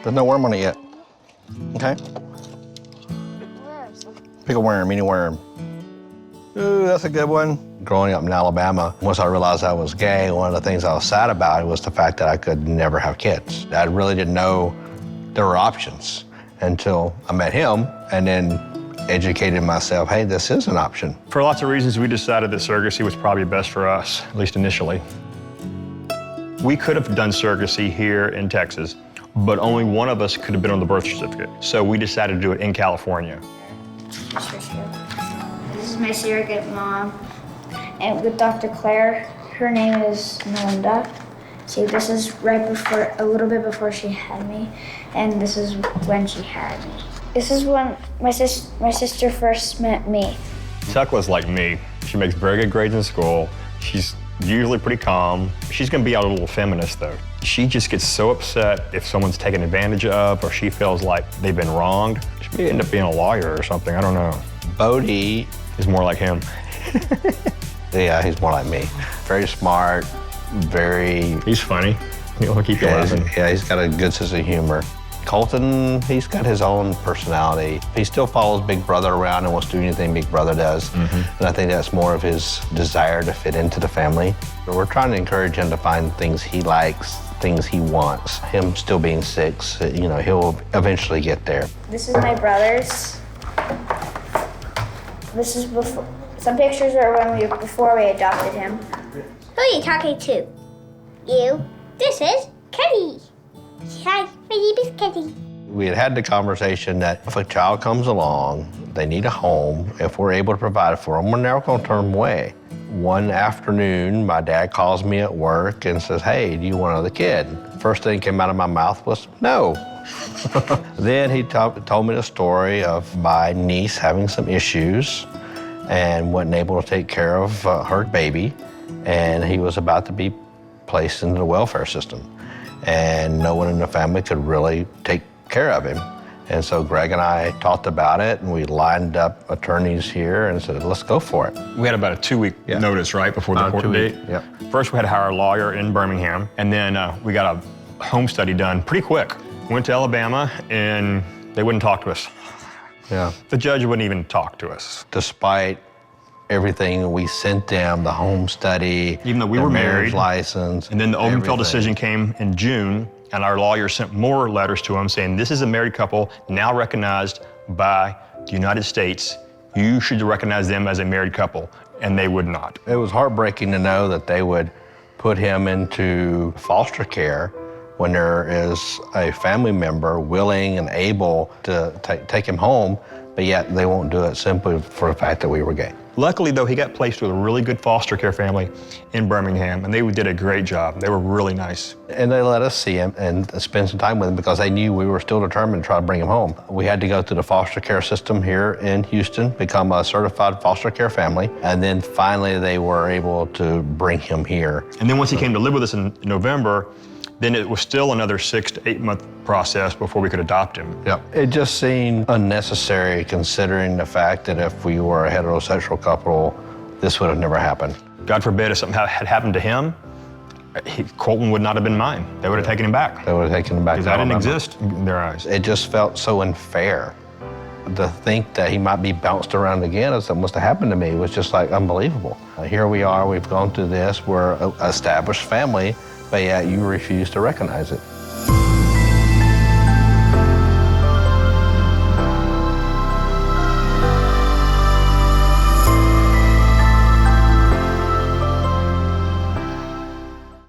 There's no worm on it yet. Okay? Pick a worm, any worm. Ooh, that's a good one. Growing up in Alabama, once I realized I was gay, one of the things I was sad about was the fact that I could never have kids. I really didn't know there were options until I met him and then educated myself, hey, this is an option. For lots of reasons, we decided that surrogacy was probably best for us, at least initially. We could have done surrogacy here in Texas, but only one of us could have been on the birth certificate. So we decided to do it in California. This is my surrogate mom. And with Dr. Claire, her name is Melinda. See, this is right before, a little bit before she had me, and this is when she had me. This is when my sister first met me. Tekla's like me. She makes very good grades in school. She's usually pretty calm. She's gonna be a little feminist though. She just gets so upset if someone's taken advantage of or she feels like they've been wronged. She may end up being a lawyer or something, I don't know. Bodie is more like him. Yeah, he's more like me. Very smart, very... He's funny. He'll keep you laughing. Yeah, he's got a good sense of humor. Colton, he's got his own personality. He still follows Big Brother around and wants to do anything Big Brother does. And I think that's more of his desire to fit into the family. But we're trying to encourage him to find things he likes, things he wants. Him still being 6, you know, he'll eventually get there. This is my brother's. This is before. Some pictures are before we adopted him. Who are you talking to? You. This is Kenny. Hi, my name is Kenny. We had the conversation that if a child comes along, they need a home. If we're able to provide for them, we're never going to turn them away. One afternoon, my dad calls me at work and says, hey, do you want another kid? First thing came out of my mouth was, no. Then he told me the story of my niece having some issues and wasn't able to take care of her baby, and he was about to be placed into the welfare system. And no one in the family could really take care of him. And so Greg and I talked about it, and we lined up attorneys here and said, let's go for it. We had about a 2-week notice, right, before the court date? Yep. First, we had to hire a lawyer in Birmingham, and then we got a home study done pretty quick. Went to Alabama, and they wouldn't talk to us. Yeah. The judge wouldn't even talk to us. Despite everything we sent them, the home study, even though we their were marriage married, license, and then the Obenfeld everything. decision came in June, and our lawyer sent more letters to them saying, this is a married couple now recognized by the United States. You should recognize them as a married couple, and they would not. It was heartbreaking to know that they would put him into foster care when there is a family member willing and able to take him home, but yet they won't do it simply for the fact that we were gay. Luckily, though, he got placed with a really good foster care family in Birmingham, and they did a great job. They were really nice. And they let us see him and spend some time with him because they knew we were still determined to try to bring him home. We had to go through the foster care system here in Houston, become a certified foster care family, and then finally they were able to bring him here. And then once he came to live with us in November, then it was still another 6 to 8 month process before we could adopt him. Yep. It just seemed unnecessary considering the fact that if we were a heterosexual couple, this would have never happened. God forbid if something had happened to him, Colton would not have been mine. They would have taken him back. They would have taken him back. Because I didn't exist in their eyes. It just felt so unfair. To think that he might be bounced around again as something must have happened to me was just like unbelievable. Here we are, we've gone through this, we're an established family, but yet you refuse to recognize it.